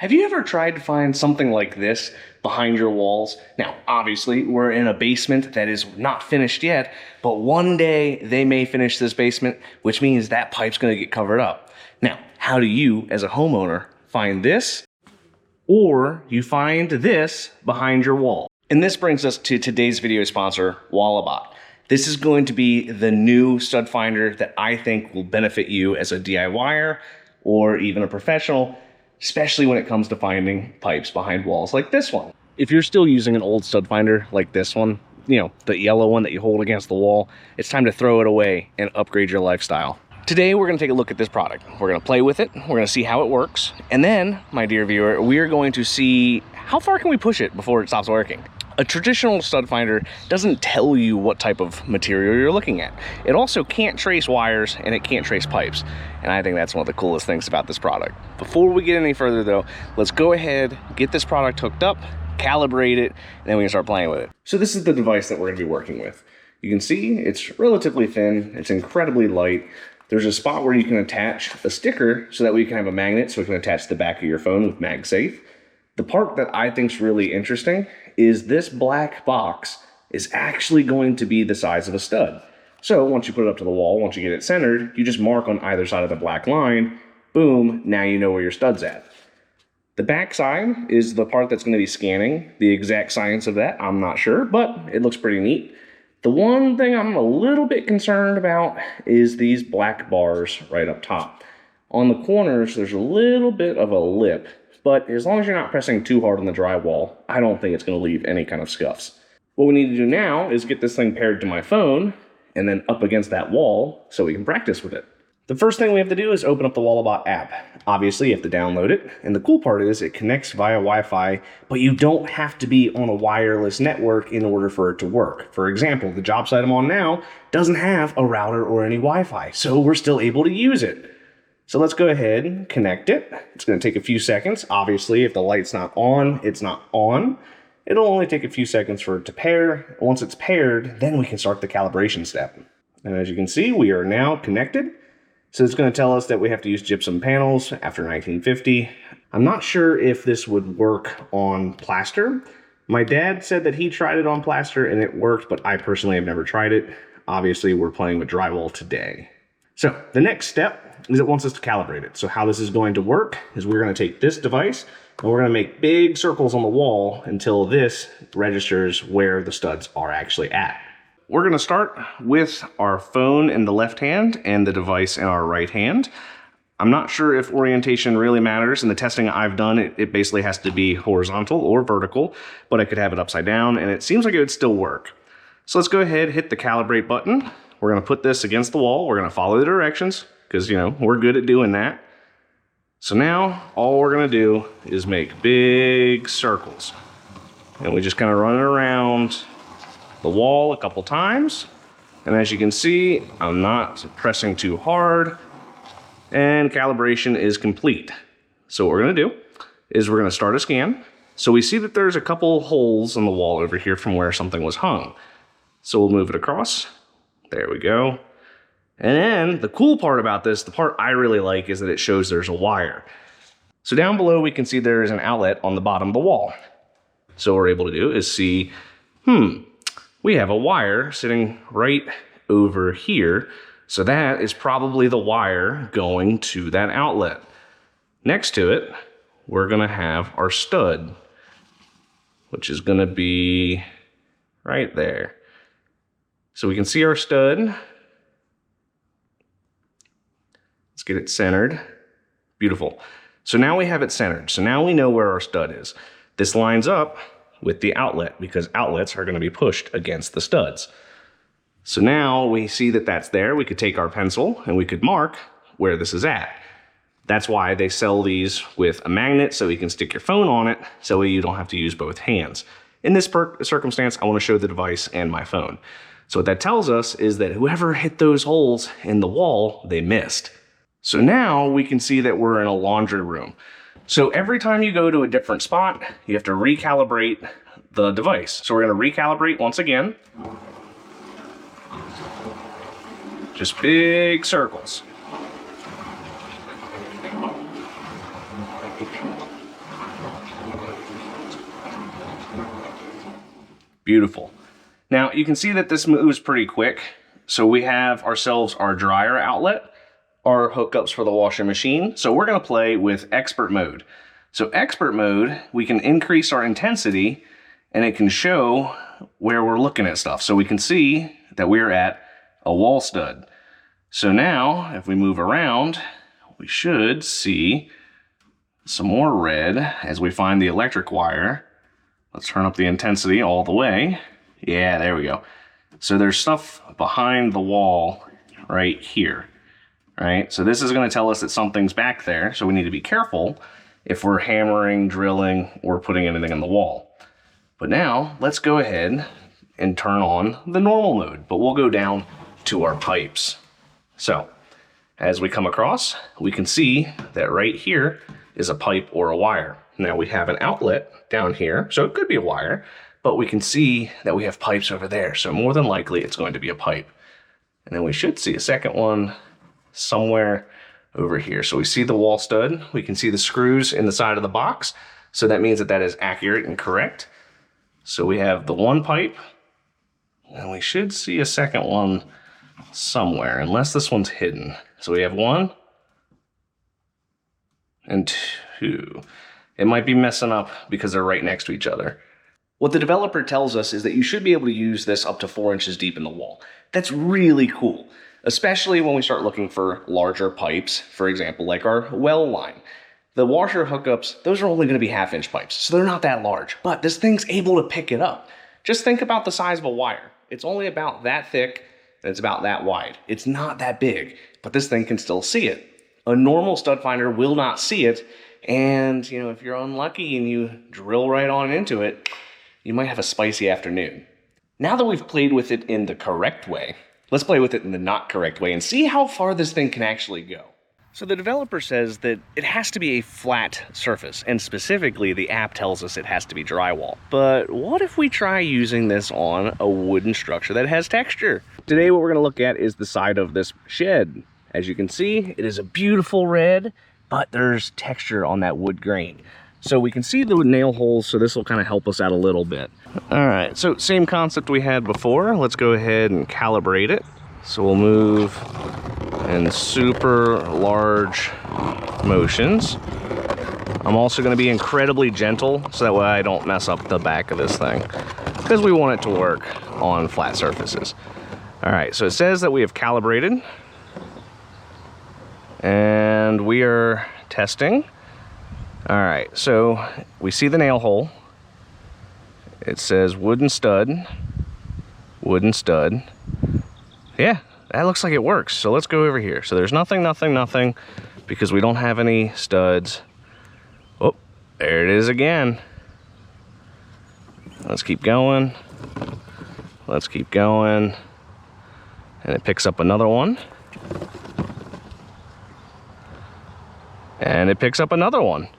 Have you ever tried to find something like this behind your walls? Now, obviously, we're in a basement that is not finished yet, but one day they may finish this basement, which means that pipe's gonna get covered up. Now, how do you, as a homeowner, find this? Or you find this behind your wall? And this brings us to today's video sponsor, Walabot. This is going to be the new stud finder that I think will benefit you as a DIYer or even a professional, especially when it comes to finding pipes behind walls like this one. If you're still using an old stud finder like this one, you know, the yellow one that you hold against the wall, it's time to throw it away and upgrade your lifestyle. Today, we're gonna take a look at this product. We're gonna play with it, we're gonna see how it works, and then, my dear viewer, we're going to see how far can we push it before it stops working. A traditional stud finder doesn't tell you what type of material you're looking at. It also can't trace wires and it can't trace pipes. And I think that's one of the coolest things about this product. Before we get any further though, let's go ahead, get this product hooked up, calibrate it, and then we can start playing with it. So this is the device that we're gonna be working with. You can see it's relatively thin, it's incredibly light. There's a spot where you can attach a sticker so that we can have a magnet so we can attach the back of your phone with MagSafe. The part that I think is really interesting is this black box is actually going to be the size of a stud. So once you put it up to the wall, once you get it centered, you just mark on either side of the black line, boom, now you know where your stud's at. The back side is the part that's going to be scanning. The exact science of that, I'm not sure, but it looks pretty neat. The one thing I'm a little bit concerned about is these black bars right up top. On the corners, there's a little bit of a lip, but as long as you're not pressing too hard on the drywall, I don't think it's going to leave any kind of scuffs. What we need to do now is get this thing paired to my phone and then up against that wall so we can practice with it. The first thing we have to do is open up the Walabot app. Obviously, you have to download it, and the cool part is it connects via Wi-Fi, but you don't have to be on a wireless network in order for it to work. For example, the job site I'm on now doesn't have a router or any Wi-Fi, so we're still able to use it. So let's go ahead and connect it. It's going to take a few seconds. Obviously, if the light's not on, it's not on. It'll only take a few seconds for it to pair. Once it's paired, then we can start the calibration step. And as you can see, we are now connected. So it's going to tell us that we have to use gypsum panels after 1950. I'm not sure if this would work on plaster. My dad said that he tried it on plaster and it worked, but I personally have never tried it. Obviously, we're playing with drywall today. So the next step is it wants us to calibrate it. So how this is going to work is we're going to take this device and we're going to make big circles on the wall until this registers where the studs are actually at. We're going to start with our phone in the left hand and the device in our right hand. I'm not sure if orientation really matters. In the testing I've done, it basically has to be horizontal or vertical, but I could have it upside down and it seems like it would still work. So let's go ahead, hit the calibrate button. We're going to put this against the wall. We're going to follow the directions because, you know, we're good at doing that. So now all we're going to do is make big circles. And we just kind of run it around the wall a couple times. And as you can see, I'm not pressing too hard. And calibration is complete. So what we're going to do is we're going to start a scan. So we see that there's a couple holes in the wall over here from where something was hung. So we'll move it across. There we go. And then the cool part about this, the part I really like, is that it shows there's a wire. So down below we can see there is an outlet on the bottom of the wall. So what we're able to do is see, we have a wire sitting right over here. So that is probably the wire going to that outlet. Next to it, we're gonna have our stud, which is gonna be right there. So we can see our stud. Let's get it centered. Beautiful. So now we have it centered. So now we know where our stud is. This lines up with the outlet because outlets are going to be pushed against the studs. So now we see that that's there. We could take our pencil and we could mark where this is at. That's why they sell these with a magnet so you can stick your phone on it so you don't have to use both hands. In this circumstance, I want to show the device and my phone. So what that tells us is that whoever hit those holes in the wall, they missed. So now we can see that we're in a laundry room. So every time you go to a different spot, you have to recalibrate the device. So we're going to recalibrate once again. Just big circles. Beautiful. Now you can see that this moves pretty quick. So we have ourselves our dryer outlet, our hookups for the washing machine. So we're gonna play with expert mode. So expert mode, we can increase our intensity and it can show where we're looking at stuff. So we can see that we're at a wall stud. So now if we move around, we should see some more red as we find the electric wire. Let's turn up the intensity all the way. Yeah, there we go. So there's stuff behind the wall right here, right? So this is going to tell us that something's back there. So we need to be careful if we're hammering, drilling, or putting anything in the wall. But now let's go ahead and turn on the normal mode, but we'll go down to our pipes. So as we come across, we can see that right here is a pipe or a wire. Now we have an outlet down here, so it could be a wire, but we can see that we have pipes over there. So more than likely it's going to be a pipe. And then we should see a second one somewhere over here. So we see the wall stud, we can see the screws in the side of the box. So that means that that is accurate and correct. So we have the one pipe, and we should see a second one somewhere, unless this one's hidden. So we have one and two. It might be messing up because they're right next to each other. What the developer tells us is that you should be able to use this up to 4 inches deep in the wall. That's really cool, especially when we start looking for larger pipes, for example, like our well line. The washer hookups, those are only going to be 1/2 inch pipes, so they're not that large, but this thing's able to pick it up. Just think about the size of a wire. It's only about that thick, and it's about that wide. It's not that big, but this thing can still see it. A normal stud finder will not see it, and if you're unlucky and you drill right on into it, you might have a spicy afternoon. Now that we've played with it in the correct way, let's play with it in the not correct way and see how far this thing can actually go. So the developer says that it has to be a flat surface, and specifically the app tells us it has to be drywall. But what if we try using this on a wooden structure that has texture? Today what we're going to look at is the side of this shed. As you can see, it is a beautiful red, but there's texture on that wood grain. So we can see the nail holes, so this will kind of help us out a little bit. All right, so same concept we had before. Let's go ahead and calibrate it. So we'll move in super large motions. I'm also going to be incredibly gentle so that way I don't mess up the back of this thing, because we want it to work on flat surfaces. All right, so it says that we have calibrated and we are testing. All right, so we see the nail hole. It says wooden stud, wooden stud. Yeah, that looks like it works. So let's go over here. So there's nothing, because we don't have any studs. Oh, there it is again. Let's keep going. Let's keep going. And it picks up another one. And it picks up another one.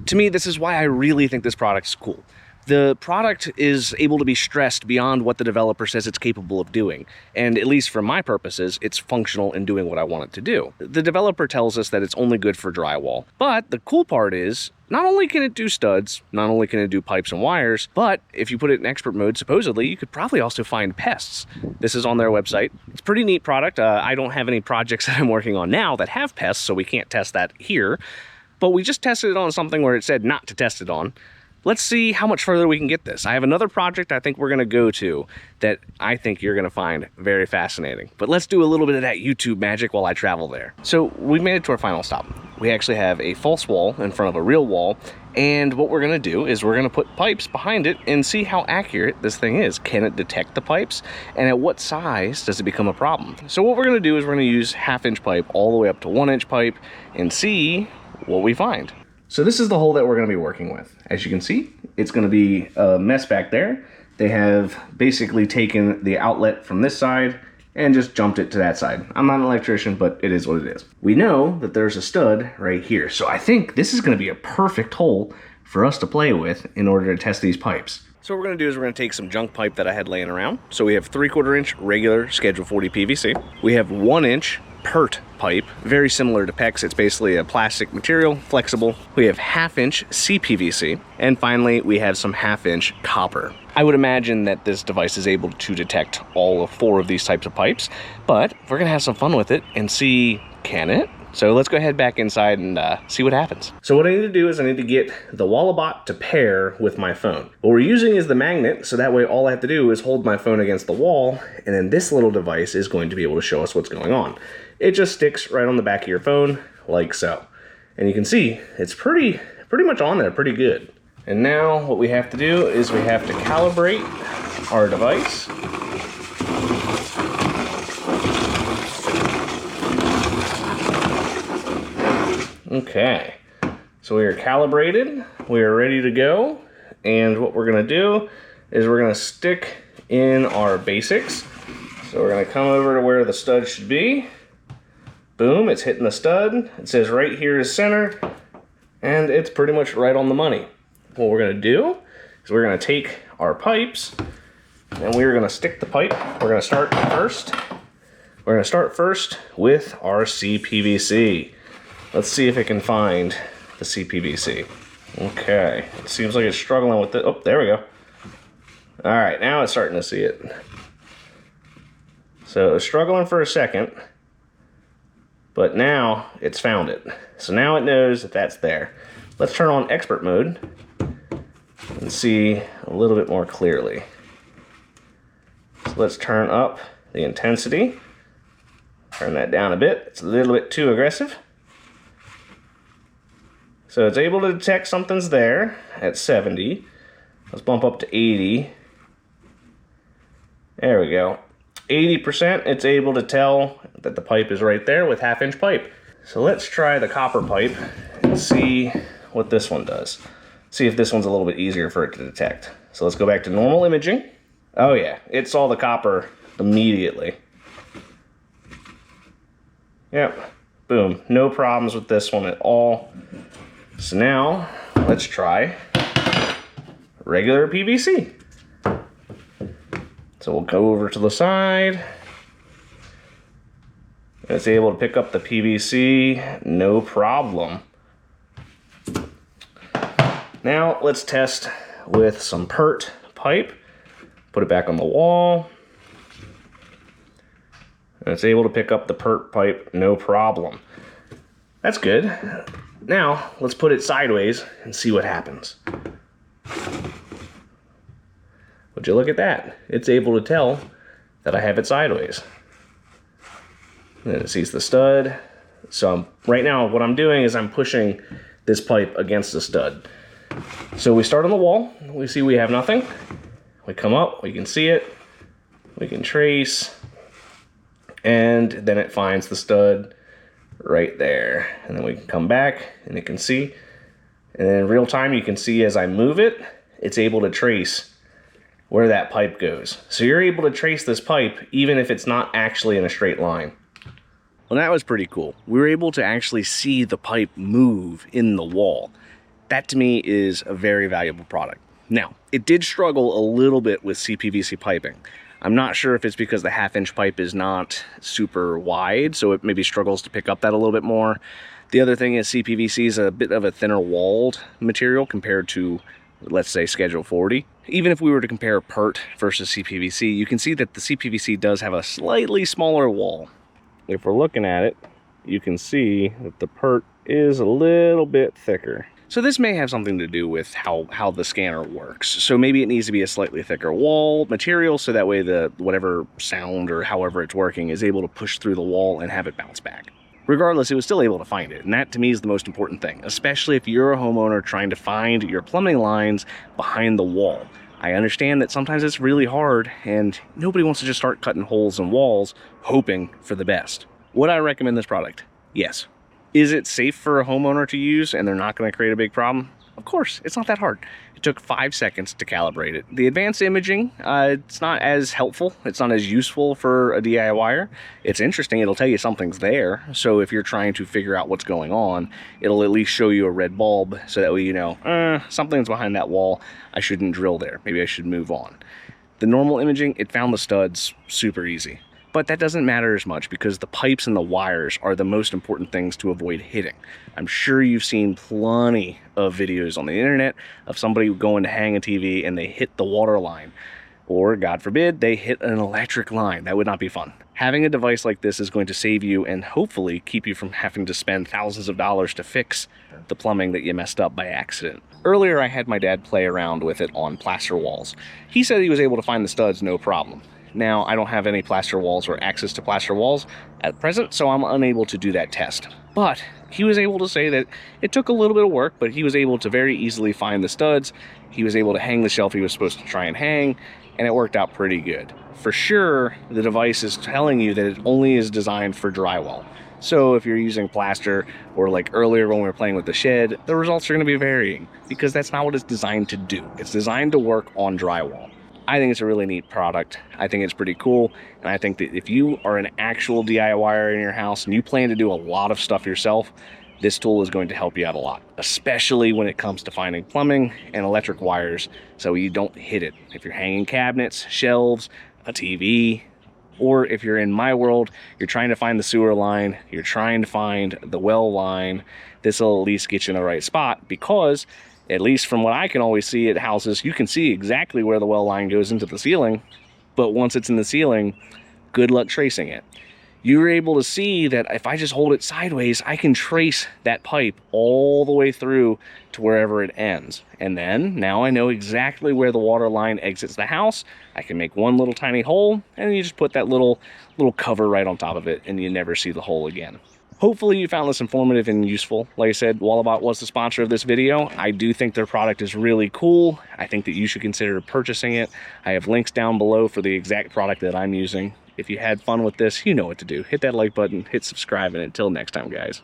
To me, this is why I really think this product is cool. The product is able to be stressed beyond what the developer says it's capable of doing. And at least for my purposes, it's functional in doing what I want it to do. The developer tells us that it's only good for drywall. But the cool part is, not only can it do studs, not only can it do pipes and wires, but if you put it in expert mode, supposedly, you could probably also find pests. This is on their website. It's a pretty neat product. I don't have any projects that I'm working on now that have pests, so we can't test that here. But we just tested it on something where it said not to test it on. Let's see how much further we can get this. I have another project I think we're going to go to that I think you're going to find very fascinating. But let's do a little bit of that YouTube magic while I travel there. So we made it to our final stop. We actually have a false wall in front of a real wall. And what we're going to do is we're going to put pipes behind it and see how accurate this thing is. Can it detect the pipes? And at what size does it become a problem? So what we're going to do is we're going to use 1/2 inch pipe all the way up to 1 inch pipe and see what we find. So this is the hole that we're going to be working with. As you can see, it's going to be a mess back there. They have basically taken the outlet from this side and just jumped it to that side. I'm not an electrician, but it is what it is. We know that there's a stud right here. So I think this is going to be a perfect hole for us to play with in order to test these pipes. So what we're going to do is we're going to take some junk pipe that I had laying around. So we have 3/4 inch regular schedule 40 PVC. We have 1 inch PERT pipe, very similar to PEX. It's basically a plastic material, flexible. We have 1/2-inch CPVC, and finally we have some 1/2-inch copper. I would imagine that this device is able to detect all 4 of these types of pipes, but we're gonna have some fun with it and see, can it? So let's go ahead back inside and see what happens. So what I need to do is I need to get the Walabot to pair with my phone. What we're using is the magnet, so that way all I have to do is hold my phone against the wall, and then this little device is going to be able to show us what's going on. It just sticks right on the back of your phone, like so. And you can see, it's pretty much on there, pretty good. And now what we have to do is we have to calibrate our device. Okay, so we are calibrated, we are ready to go, and what we're gonna do is we're gonna stick in our basics. So we're gonna come over to where the stud should be. Boom, it's hitting the stud. It says right here is center, and it's pretty much right on the money. What we're gonna do is we're gonna take our pipes, and we're gonna stick the pipe. We're gonna start first. We're gonna start first with our CPVC. Let's see if it can find the CPVC. Okay, it seems like it's struggling with it. Oh, there we go. All right, now it's starting to see it. So it was struggling for a second, but now it's found it. So now it knows that that's there. Let's turn on expert mode and see a little bit more clearly. So let's turn up the intensity. Turn that down a bit. It's a little bit too aggressive. So it's able to detect something's there at 70. Let's bump up to 80. There we go. 80%, it's able to tell that the pipe is right there with 1/2-inch pipe. So let's try the copper pipe and see what this one does. See if this one's a little bit easier for it to detect. So let's go back to normal imaging. Oh yeah, it saw the copper immediately. Yep, boom, no problems with this one at all. So now, let's try regular PVC. So we'll go over to the side. It's able to pick up the PVC, no problem. Now, let's test with some PERT pipe. Put it back on the wall. And it's able to pick up the PERT pipe, no problem. That's good. Now, let's put it sideways and see what happens. Would you look at that? It's able to tell that I have it sideways. And then it sees the stud. So right now, what I'm doing is I'm pushing this pipe against the stud. So we start on the wall. We see we have nothing. We come up, we can see it. We can trace. And then it finds the stud right there, and then we can come back and it can see, and then in real time you can see as I move it, it's able to trace where that pipe goes. So you're able to trace this pipe even if it's not actually in a straight line. Well, that was pretty cool. We were able to actually see the pipe move in the wall. That to me is a very valuable product. Now, it did struggle a little bit with CPVC piping. I'm not sure if it's because the 1/2-inch pipe is not super wide, so it maybe struggles to pick up that a little bit more. The other thing is CPVC is a bit of a thinner walled material compared to, let's say, Schedule 40. Even if we were to compare PERT versus CPVC, you can see that the CPVC does have a slightly smaller wall. If we're looking at it, you can see that the PERT is a little bit thicker. So this may have something to do with how the scanner works. So maybe it needs to be a slightly thicker wall material so that way the whatever sound or however it's working is able to push through the wall and have it bounce back. Regardless, it was still able to find it, and that to me is the most important thing, especially if you're a homeowner trying to find your plumbing lines behind the wall. I understand that sometimes it's really hard and nobody wants to just start cutting holes in walls hoping for the best. Would I recommend this product? Yes. Is it safe for a homeowner to use and they're not going to create a big problem? Of course, it's not that hard. It took 5 seconds to calibrate it. The advanced imaging, it's not as helpful. It's not as useful for a DIYer. It's interesting. It'll tell you something's there. So if you're trying to figure out what's going on, it'll at least show you a red bulb so that way you know, something's behind that wall. I shouldn't drill there. Maybe I should move on. The normal imaging, it found the studs super easy. But that doesn't matter as much because the pipes and the wires are the most important things to avoid hitting. I'm sure you've seen plenty of videos on the internet of somebody going to hang a TV and they hit the water line. Or, God forbid, they hit an electric line. That would not be fun. Having a device like this is going to save you and hopefully keep you from having to spend thousands of dollars to fix the plumbing that you messed up by accident. Earlier, I had my dad play around with it on plaster walls. He said he was able to find the studs no problem. Now, I don't have any plaster walls or access to plaster walls at present, so I'm unable to do that test. But he was able to say that it took a little bit of work, but he was able to very easily find the studs. He was able to hang the shelf he was supposed to try and hang, and it worked out pretty good. For sure, the device is telling you that it only is designed for drywall. So if you're using plaster, or like earlier when we were playing with the shed, the results are going to be varying because that's not what it's designed to do. It's designed to work on drywall. I think it's a really neat product. I think it's pretty cool. And I think that if you are an actual DIYer in your house and you plan to do a lot of stuff yourself, this tool is going to help you out a lot, especially when it comes to finding plumbing and electric wires so you don't hit it. If you're hanging cabinets, shelves, a TV, or if you're in my world, you're trying to find the sewer line, you're trying to find the well line, this will at least get you in the right spot because at least from what I can always see at houses, you can see exactly where the well line goes into the ceiling, but once it's in the ceiling, good luck tracing it. You're able to see that if I just hold it sideways, I can trace that pipe all the way through to wherever it ends. And then now I know exactly where the water line exits the house. I can make one little tiny hole and you just put that little cover right on top of it and you never see the hole again. Hopefully you found this informative and useful. Like I said, Walabot was the sponsor of this video. I do think their product is really cool. I think that you should consider purchasing it. I have links down below for the exact product that I'm using. If you had fun with this, you know what to do. Hit that like button, hit subscribe, and until next time, guys.